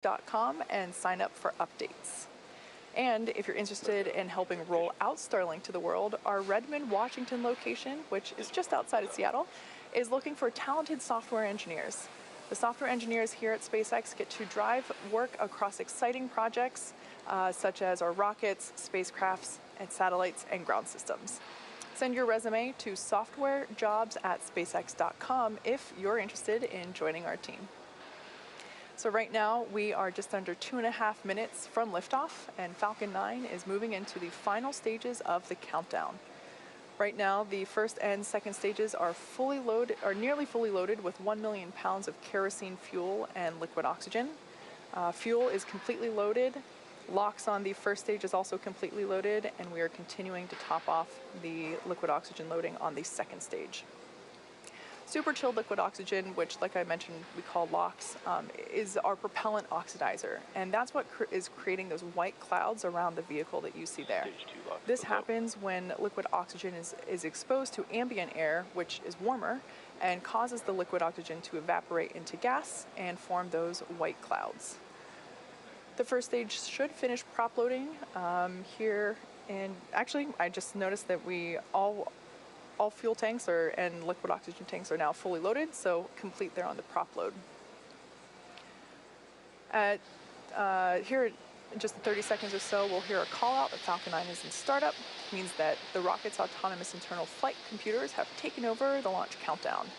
SpaceX.com and sign up for updates. And if you're interested in helping roll out Starlink to the world, our Redmond, Washington location, which is just outside of Seattle, is looking for talented software engineers. The software engineers here at SpaceX get to drive work across exciting projects such as our rockets, spacecrafts, and satellites and ground systems. Send your resume to softwarejobs@spacex.com if you're interested in joining our team. So right now, we are just under 2.5 minutes from liftoff, and Falcon 9 is moving into the final stages of the countdown. Right now, the first and second stages are nearly fully loaded with 1 million pounds of kerosene fuel and liquid oxygen. Fuel is completely loaded. LOX on the first stage is also completely loaded, and we are continuing to top off the liquid oxygen loading on the second stage. Super chilled liquid oxygen, which, like I mentioned, we call LOX, is our propellant oxidizer, and that's what is creating those white clouds around the vehicle that you see there. This happens when liquid oxygen is exposed to ambient air, which is warmer, and causes the liquid oxygen to evaporate into gas and form those white clouds. The first stage should finish prop loading here, and actually, I just noticed that all fuel tanks and liquid oxygen tanks are now fully loaded, so complete there on the prop load. Here in just 30 seconds or so, we'll hear a call out that Falcon 9 is in startup. It means that the rocket's autonomous internal flight computers have taken over the launch countdown.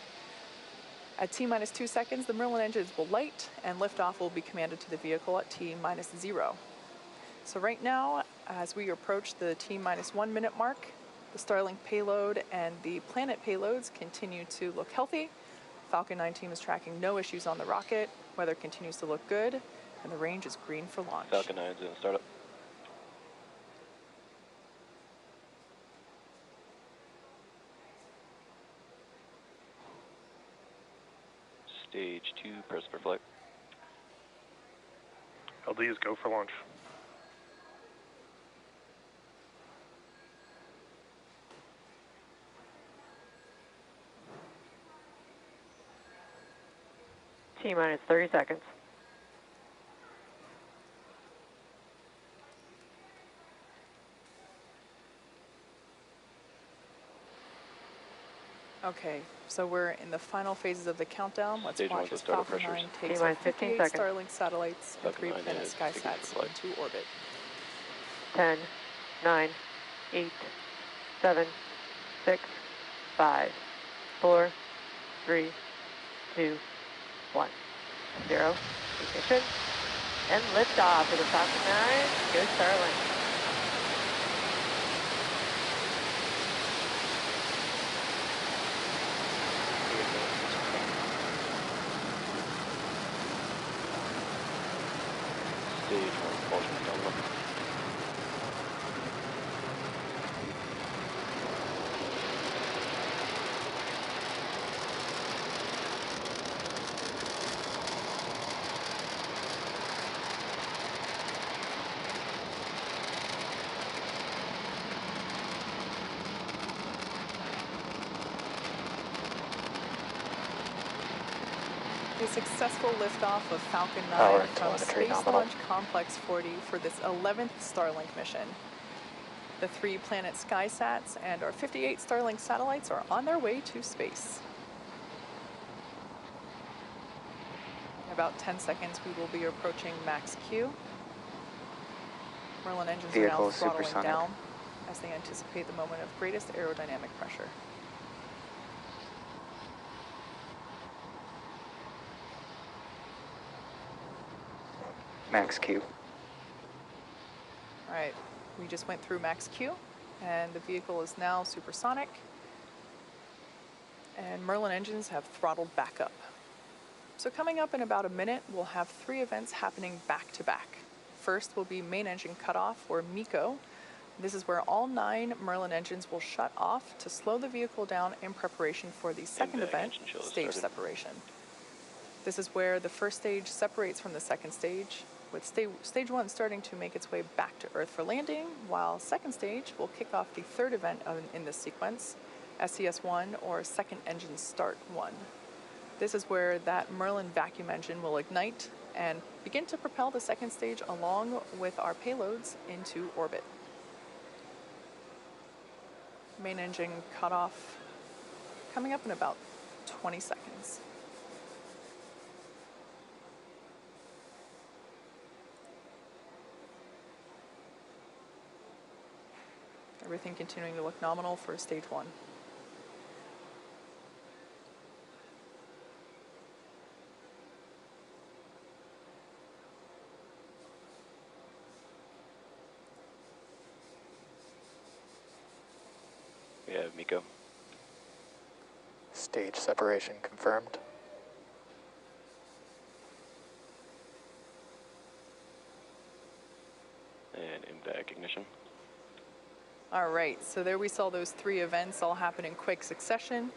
At T-minus 2 seconds, the Merlin engines will light, and liftoff will be commanded to the vehicle at T-minus 0. So right now, as we approach the T-minus 1 minute mark, the Starlink payload and the Planet payloads continue to look healthy. Falcon 9 team is tracking no issues on the rocket. Weather continues to look good, and the range is green for launch. Falcon 9 is in startup. Stage 2, press for flight. LDs go for launch. T-minus 30 seconds. Okay, so we're in the final phases of the countdown. Let's Stage watch as Falcon 9 takes T-minus 58 15 seconds. Starlink satellites and 3 Falcon 9 Planet is SkySats into orbit. 10, 9, 8, 7, 6, 5, 4, 3, 2, 1, 0, ignition, and liftoff of the Falcon 9. Go Starlink. Stage 1, propulsion download. A successful liftoff of Falcon 9 Power from telemetry Space nominal. Launch Complex 40 for this 11th Starlink mission. The 3 Planet SkySats and our 58 Starlink satellites are on their way to space. In about 10 seconds, we will be approaching max Q. Merlin engines are now throttling down as they anticipate the moment of greatest aerodynamic pressure. Max Q. All right, we just went through max Q, and the vehicle is now supersonic, and Merlin engines have throttled back up. So coming up in about a minute, we'll have 3 events happening back to back. First will be main engine cutoff, or MECO. This is where all 9 Merlin engines will shut off to slow the vehicle down in preparation for the second event, stage separation. This is where the first stage separates from the second stage, with stage 1 starting to make its way back to Earth for landing, while second stage will kick off the third event in this sequence, SES-1, or second engine start 1. This is where that Merlin vacuum engine will ignite and begin to propel the second stage along with our payloads into orbit. Main engine cutoff coming up in about 20 seconds. Everything continuing to look nominal for stage 1. We have Miko. Stage separation confirmed. And impact ignition. All right, so there we saw those 3 events all happen in quick succession.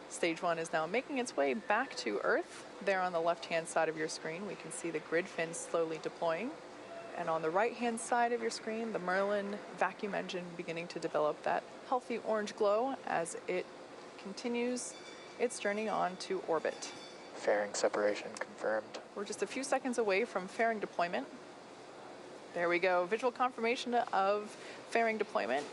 Stage 1 is now making its way back to Earth. There on the left-hand side of your screen, we can see the grid fins slowly deploying. And on the right-hand side of your screen, the Merlin vacuum engine beginning to develop that healthy orange glow as it continues its journey on to orbit. Fairing separation confirmed. We're just a few seconds away from fairing deployment. There we go, visual confirmation of fairing deployment.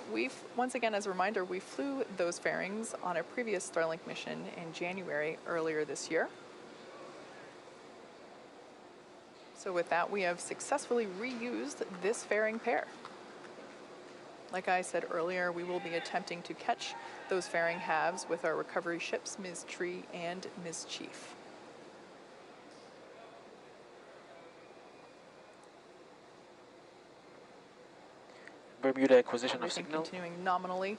Once again, as a reminder, we flew those fairings on a previous Starlink mission in January earlier this year. So with that, we have successfully reused this fairing pair. Like I said earlier, we will be attempting to catch those fairing halves with our recovery ships, Ms. Tree and Ms. Chief. Bermuda acquisition of Everything signal. continuing nominally.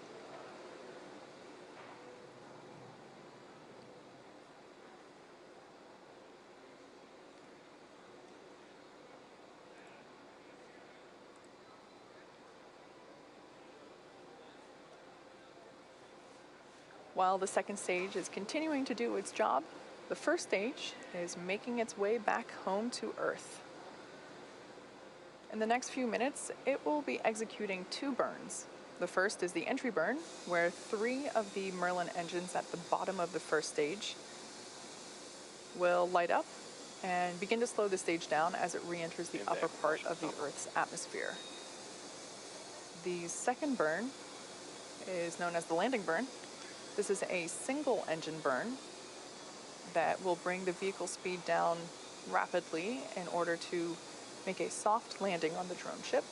While the second stage is continuing to do its job, the first stage is making its way back home to Earth. In the next few minutes, it will be executing 2 burns. The first is the entry burn, where 3 of the Merlin engines at the bottom of the first stage will light up and begin to slow the stage down as it re-enters the upper part of the Earth's atmosphere. The second burn is known as the landing burn. This is a single engine burn that will bring the vehicle speed down rapidly in order to make a soft landing on the drone ship.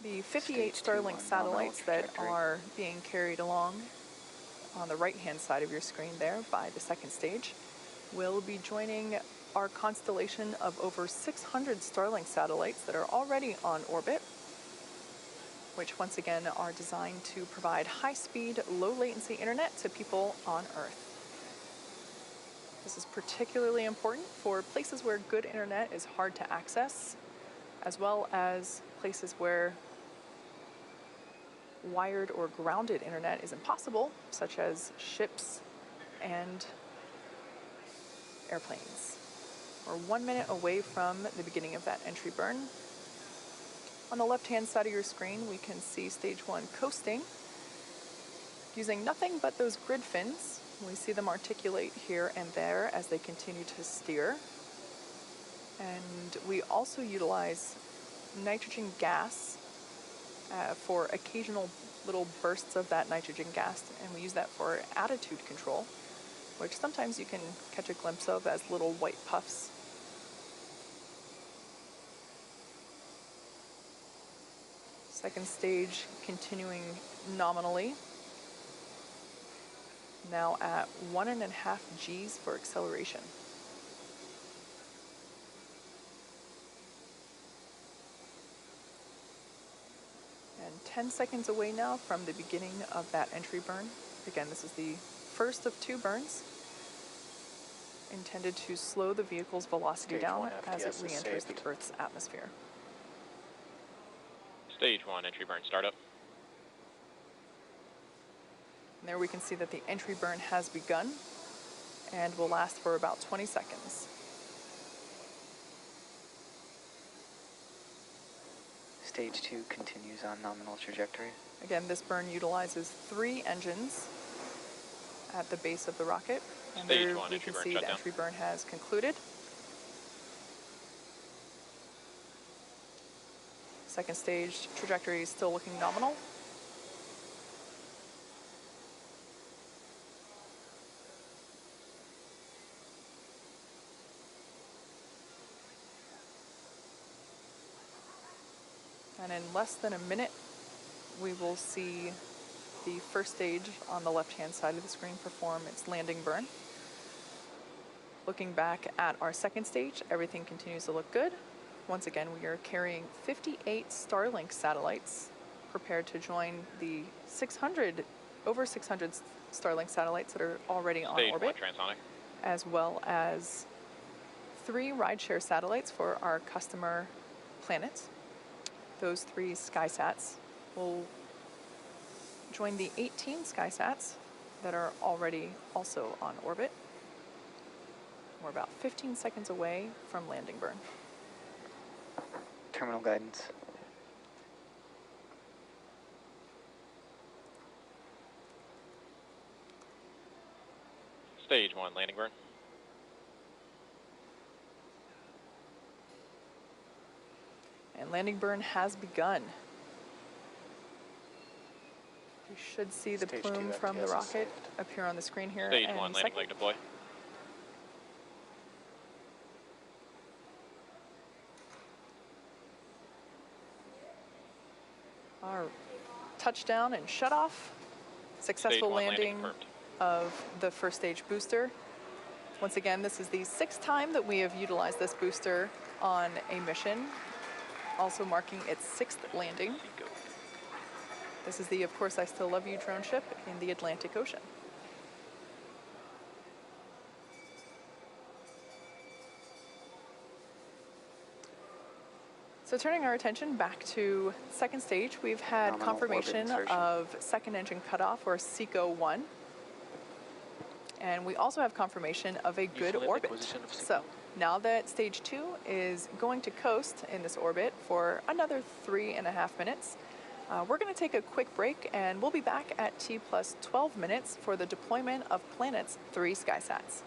The 58 Stage 2 Starlink on satellites nominal that trajectory. are being carried along on the right-hand side of your screen there by the second stage will be joining our constellation of over 600 Starlink satellites that are already on orbit, which once again are designed to provide high-speed, low-latency internet to people on Earth. This is particularly important for places where good internet is hard to access, as well as places where wired or grounded internet is impossible, such as ships and airplanes. We're 1 minute away from the beginning of that entry burn. On the left-hand side of your screen, we can see stage 1 coasting using nothing but those grid fins. We see them articulate here and there as they continue to steer. And we also utilize nitrogen gas for occasional little bursts of that nitrogen gas, and we use that for attitude control, which sometimes you can catch a glimpse of as little white puffs. Second stage continuing nominally, now at 1.5 Gs for acceleration. And 10 seconds away now from the beginning of that entry burn. Again, this is the first of 2 burns intended to slow the vehicle's velocity Stage down 1 as it FPS is re-enters the saved. Earth's atmosphere. Stage 1 entry burn startup. And there we can see that the entry burn has begun and will last for about 20 seconds. Stage 2 continues on nominal trajectory. Again, this burn utilizes 3 engines at the base of the rocket. And Stage there 1 we entry can burn see the shutdown. entry burn has concluded. Second stage trajectory is still looking nominal. And in less than a minute, we will see the first stage on the left-hand side of the screen perform its landing burn. Looking back at our second stage, everything continues to look good. Once again, we are carrying 58 Starlink satellites prepared to join the over 600 Starlink satellites that are already on Stage 1 orbit, transonic. as well as 3 rideshare satellites for our customer planets. Those 3 SkySats will join the 18 SkySats that are already also on orbit. We're about 15 seconds away from landing burn. Terminal guidance. Stage 1 landing burn. And landing burn has begun. You should see the Stage plume 2 from the FTS is rocket saved. appear on the screen here. Stage in 1 a landing second. leg deploy. Our touchdown and shut off. Successful Stage 1 landing landing confirmed. of the first stage booster. Once again, this is the 6th time that we have utilized this booster on a mission, also marking its 6th landing. Go. This is the Of Course I Still Love You drone ship in the Atlantic Ocean. So turning our attention back to second stage, we've had Nominal orbit confirmation insertion. of second engine cutoff, or SECO-1. And we also have confirmation of a good Usually the orbit. acquisition of So now that stage 2 is going to coast in this orbit for another 3.5 minutes, we're going to take a quick break, and we'll be back at T+12 minutes for the deployment of Planet's 3 SkySats.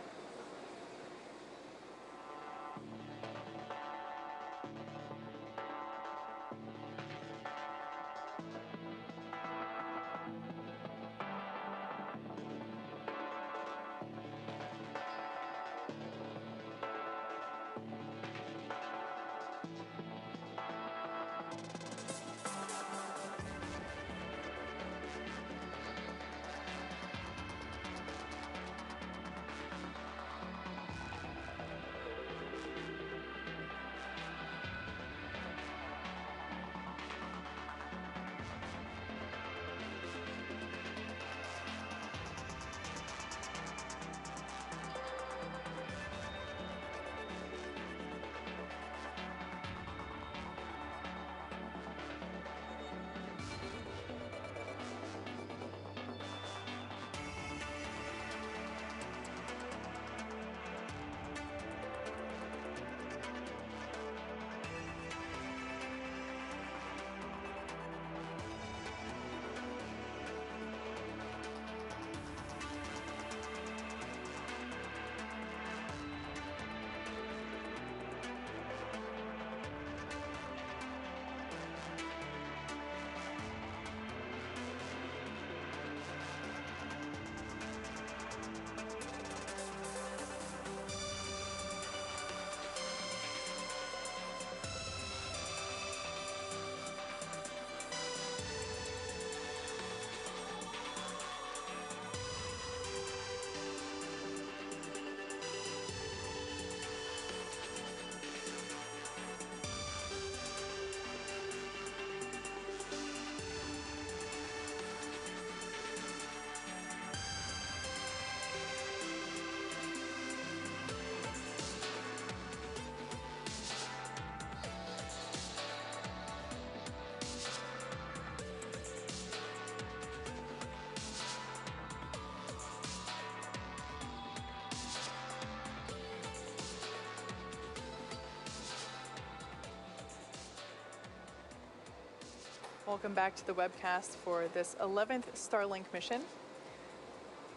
Welcome back to the webcast for this 11th Starlink mission.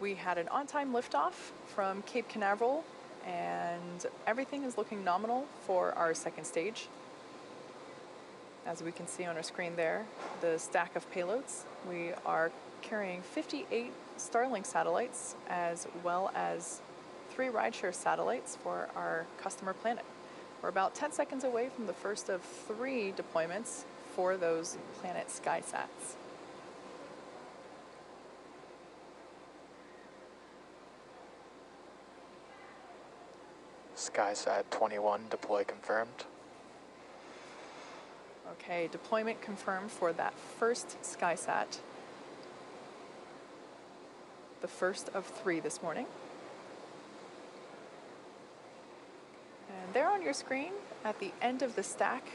We had an on-time liftoff from Cape Canaveral, and everything is looking nominal for our second stage. As we can see on our screen there, the stack of payloads. We are carrying 58 Starlink satellites as well as 3 rideshare satellites for our customer planet. We're about 10 seconds away from the first of 3 deployments for those Planet SkySats. SkySat 21 deploy confirmed. Okay, deployment confirmed for that first SkySat. The first of 3 this morning. And there on your screen, at the end of the stack,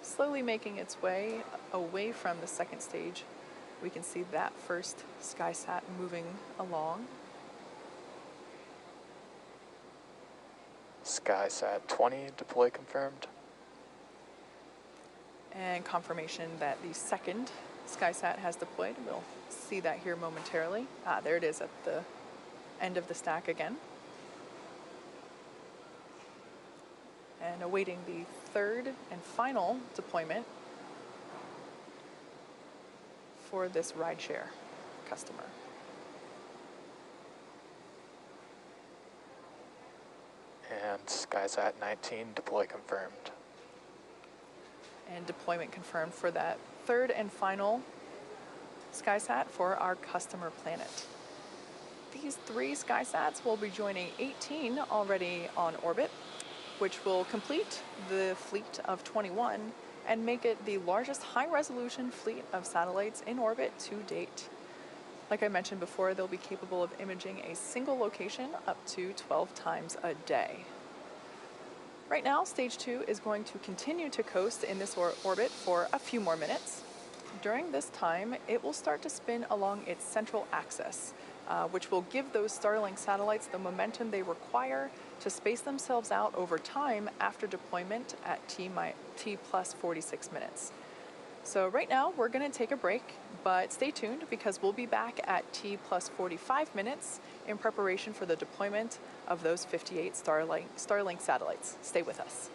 slowly making its way away from the second stage, we can see that first SkySat moving along. SkySat 20 deploy confirmed. And confirmation that the second SkySat has deployed. We'll see that here momentarily. There it is at the end of the stack again. And awaiting the third and final deployment for this rideshare customer. And SkySat 19 deploy confirmed. And deployment confirmed for that third and final SkySat for our customer planet. These 3 SkySats will be joining 18 already on orbit, which will complete the fleet of 21 and make it the largest high-resolution fleet of satellites in orbit to date. Like I mentioned before, they'll be capable of imaging a single location up to 12 times a day. Right now, stage 2 is going to continue to coast in this orbit for a few more minutes. During this time, it will start to spin along its central axis, which will give those Starlink satellites the momentum they require to space themselves out over time after deployment at T plus 46 minutes. So right now, we're going to take a break, but stay tuned because we'll be back at T plus 45 minutes in preparation for the deployment of those 58 Starlink satellites. Stay with us.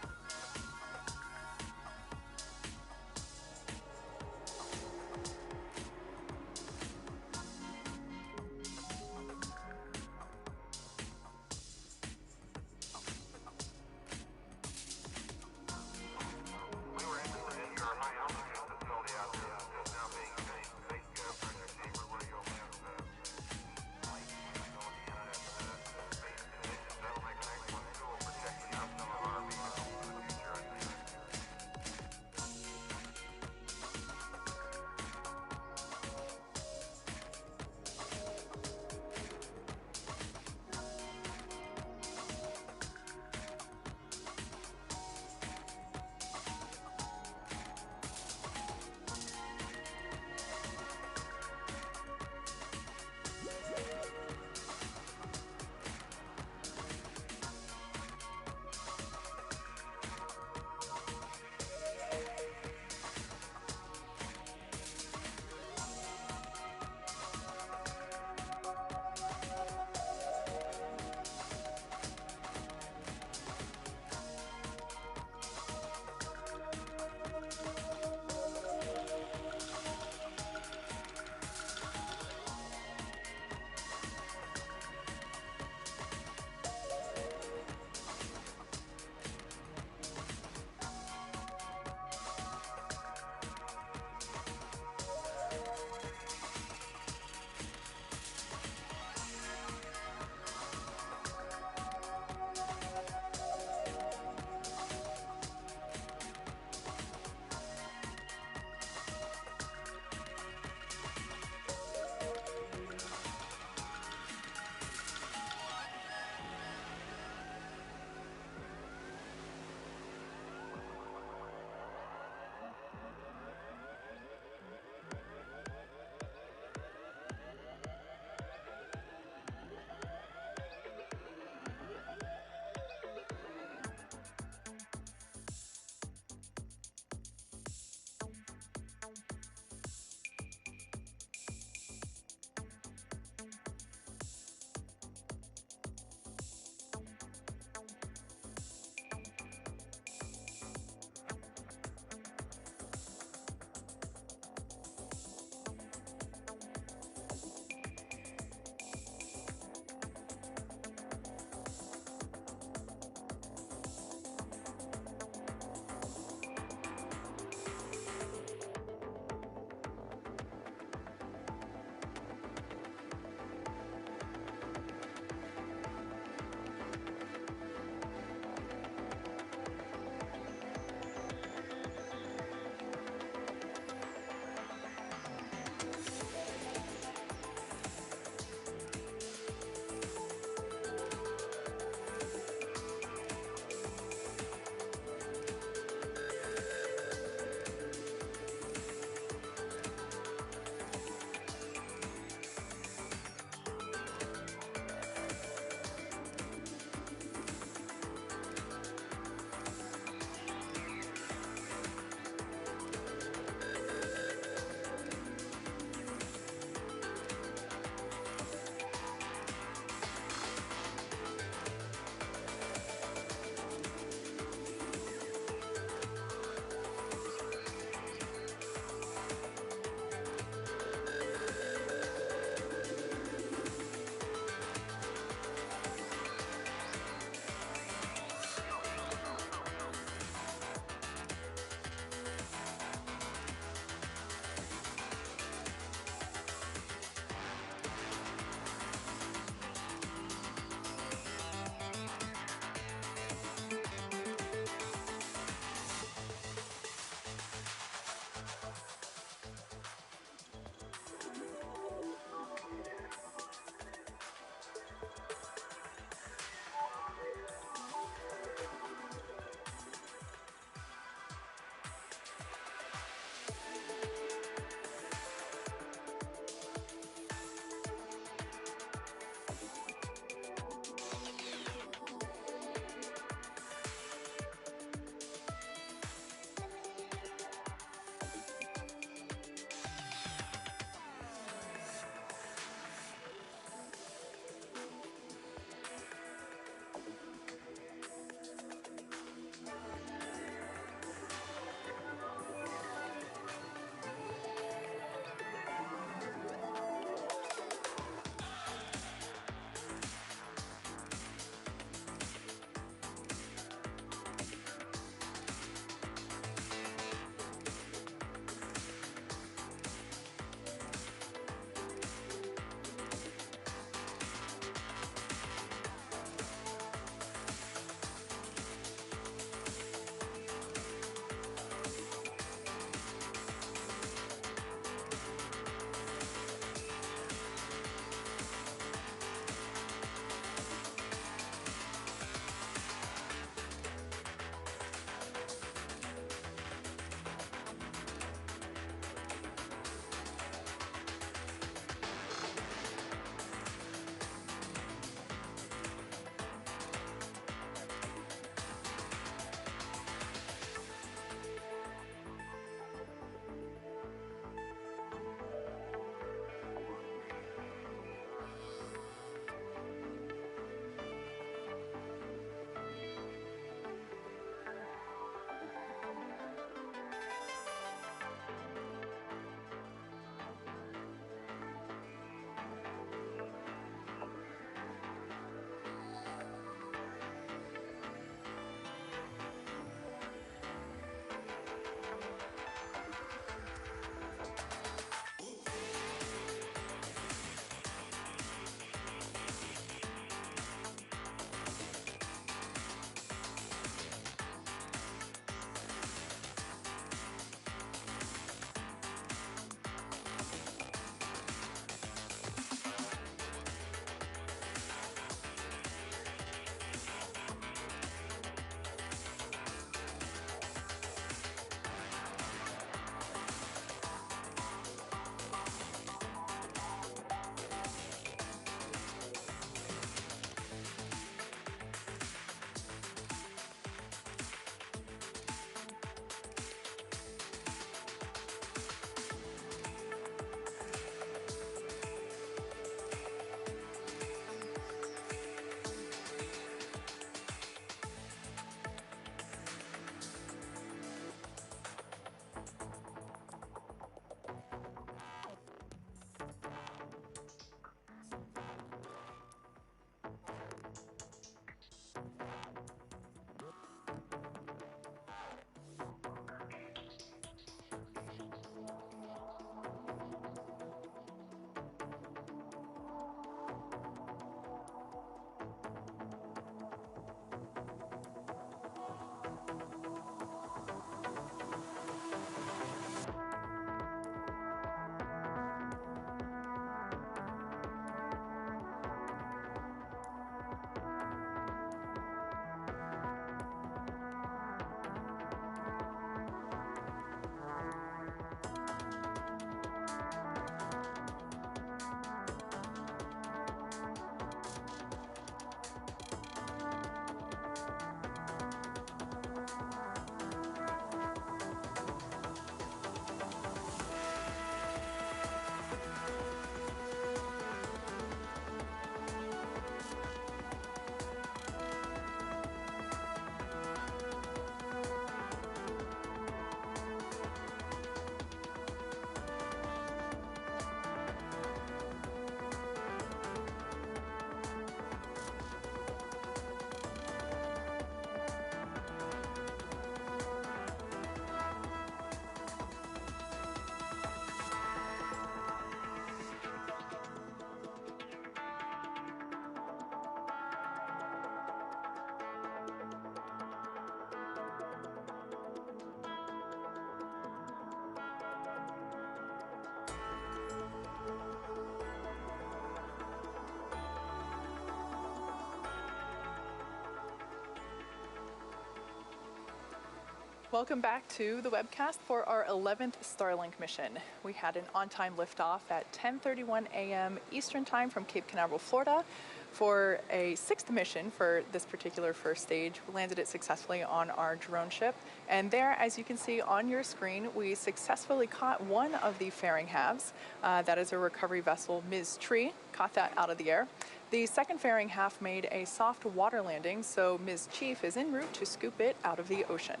Welcome back to the webcast for our 11th Starlink mission. We had an on-time liftoff at 10:31 a.m. Eastern Time from Cape Canaveral, Florida, for a 6th mission for this particular first stage. We landed it successfully on our drone ship, and there, as you can see on your screen, we successfully caught one of the fairing halves. That is a recovery vessel, Ms. Tree, caught that out of the air. The second fairing half made a soft water landing, so Ms. Chief is en route to scoop it out of the ocean.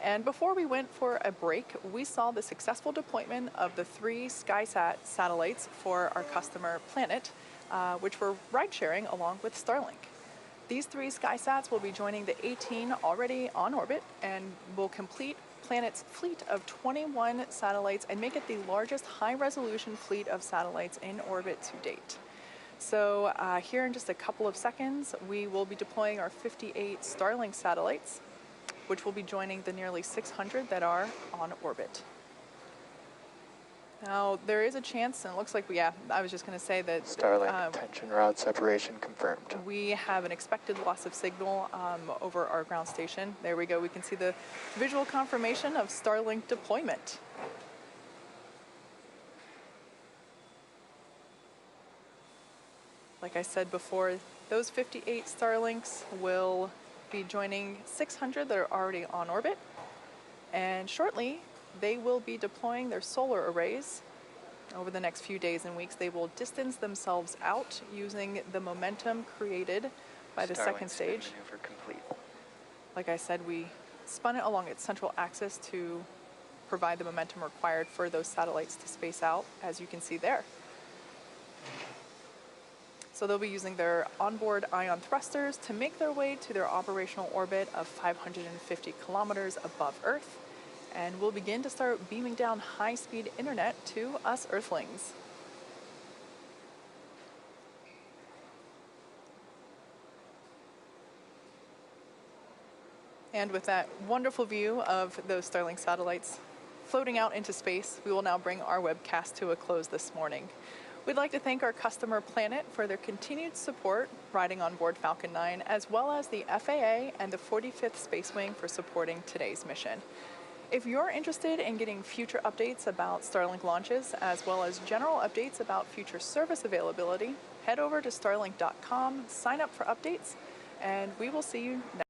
And before we went for a break, we saw the successful deployment of the 3 SkySat satellites for our customer Planet, which were ride-sharing along with Starlink. These 3 SkySats will be joining the 18 already on orbit and will complete Planet's fleet of 21 satellites and make it the largest high-resolution fleet of satellites in orbit to date. So here in just a couple of seconds, we will be deploying our 58 Starlink satellites, which will be joining the nearly 600 that are on orbit. Now, there is a chance, and it looks like, I was just going to say that Starlink tension rod separation confirmed. we have an expected loss of signal over our ground station. There we go. We can see the visual confirmation of Starlink deployment. Like I said before, those 58 Starlinks will be joining 600 that are already on orbit, and shortly they will be deploying their solar arrays. Over the next few days and weeks, they will distance themselves out using the momentum created by the second stage. Maneuver complete. Like I said, we spun it along its central axis to provide the momentum required for those satellites to space out, as you can see there. So they'll be using their onboard ion thrusters to make their way to their operational orbit of 550 kilometers above Earth, and we'll begin to start beaming down high-speed internet to us Earthlings. And with that wonderful view of those Starlink satellites floating out into space, we will now bring our webcast to a close this morning. We'd like to thank our customer Planet for their continued support riding on board Falcon 9, as well as the FAA and the 45th Space Wing for supporting today's mission. If you're interested in getting future updates about Starlink launches, as well as general updates about future service availability, head over to starlink.com, sign up for updates, and we will see you next